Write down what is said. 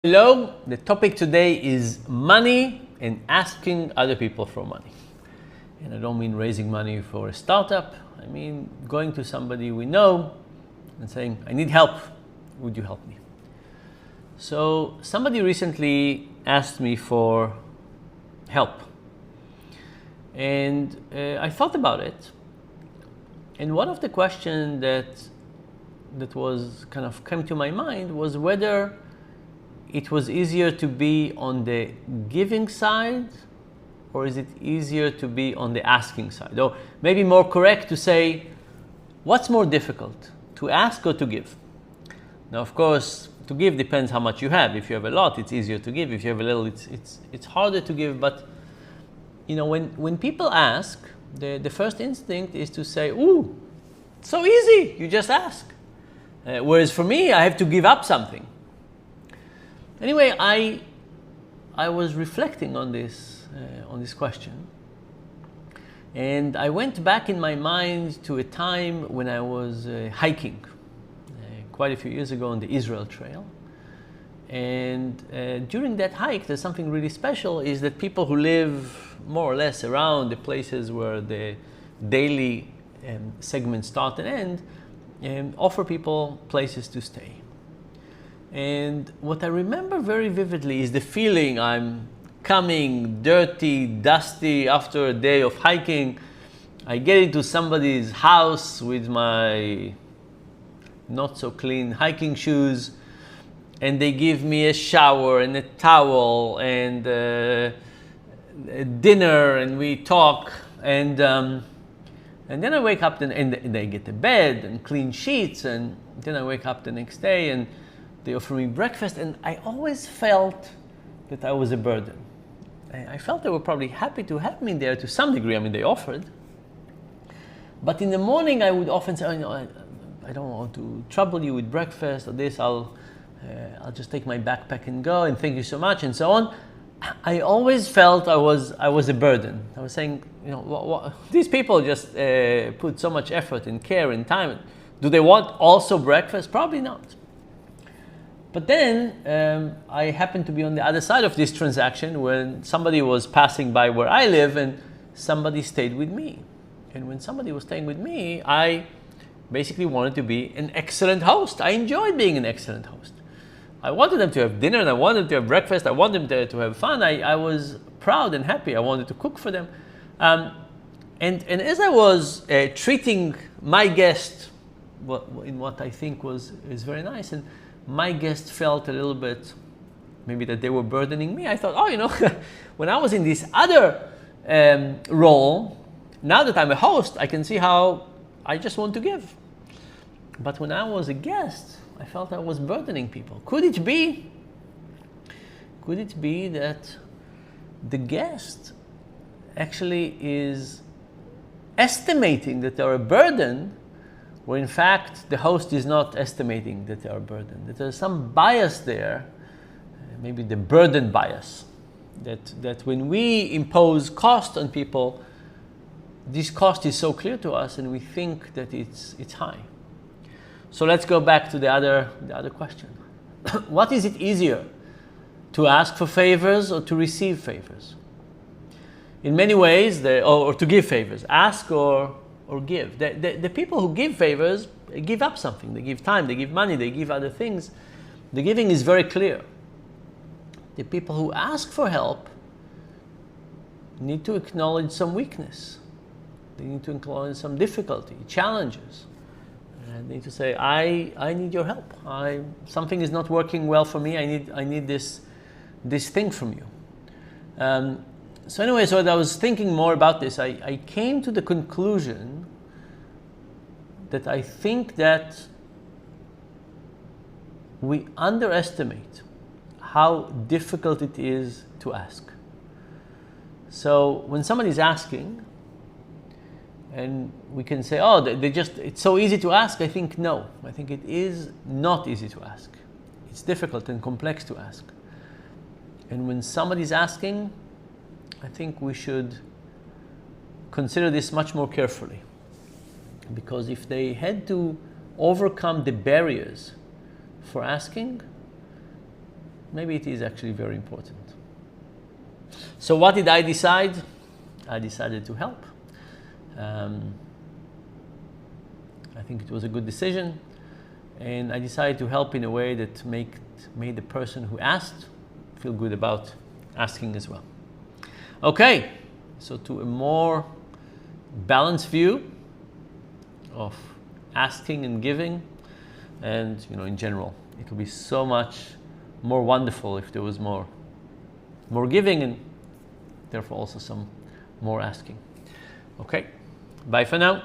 Hello, the topic today is money and asking other people for money. And I don't mean raising money for a startup. I mean going to somebody we know and saying, I need help. Would you help me? So somebody recently asked me for help. And I thought about it. And one of the questions that was kind of came to my mind was whether it was easier to be on the giving side, or is it easier to be on the asking side? Or maybe more correct to say, what's more difficult, to ask or to give? Now, of course, to give depends how much you have. If you have a lot, it's easier to give. If you have a little, it's harder to give. But you know, when people ask, the first instinct is to say, ooh, it's so easy, you just ask. Whereas for me, I have to give up something. Anyway, I was reflecting on this question, and I went back in my mind to a time when I was hiking quite a few years ago on the Israel Trail. And during that hike, there's something really special, is that people who live more or less around the places where the daily segments start and end offer people places to stay. And what I remember very vividly is the feeling I'm coming dirty, dusty after a day of hiking. I get into somebody's house with my not so clean hiking shoes, and they give me a shower and a towel and a dinner, and we talk, and then I wake up and they get a bed and clean sheets, and then I wake up the next day and they offer me breakfast, and I always felt that I was a burden. I felt they were probably happy to have me there to some degree. I mean, they offered. But in the morning, I would often say, oh, you know, I don't want to trouble you with breakfast or this. I'll just take my backpack and go, and thank you so much, and so on. I always felt I was a burden. I was saying, you know, these people just put so much effort and care and time. Do they want also breakfast? Probably not. But then I happened to be on the other side of this transaction when somebody was passing by where I live, and somebody stayed with me. And when somebody was staying with me, I basically wanted to be an excellent host. I enjoyed being an excellent host. I wanted them to have dinner, and I wanted them to have breakfast. I wanted them to have fun. I was proud and happy. I wanted to cook for them. And as I was treating my guest in what I think is very nice, and my guest felt a little bit maybe that they were burdening me, I thought, oh, you know, when I was in this other role, now that I'm a host, I can see how I just want to give. But when I was a guest, I felt I was burdening people. Could it be that the guest actually is estimating that they're a burden, where in fact the host is not estimating that they are a burden, that there's some bias there, maybe the burden bias, that when we impose cost on people, this cost is so clear to us and we think that it's high. So let's go back to the other question. What is it easier, to ask for favors or to receive favors? In many ways, or to give favors, ask or give. The people who give favors give up something. They give time, they give money, they give other things. The giving is very clear. The people who ask for help need to acknowledge some weakness. They need to acknowledge some difficulty, challenges. And they need to say, I need your help. Something is not working well for me. I need this thing from you. So anyway, so as I was thinking more about this, I came to the conclusion that I think that we underestimate how difficult it is to ask. So when somebody's asking, and we can say, oh, it's so easy to ask. I think no. I think it is not easy to ask. It's difficult and complex to ask. And when somebody's asking, I think we should consider this much more carefully. Because if they had to overcome the barriers for asking, maybe it is actually very important. So what did I decide? I decided to help. I think it was a good decision, and I decided to help in a way that made the person who asked feel good about asking as well. Okay, so to a more balanced view of asking and giving, and in general, it would be so much more wonderful if there was more giving and therefore also some more asking. Okay, bye for now.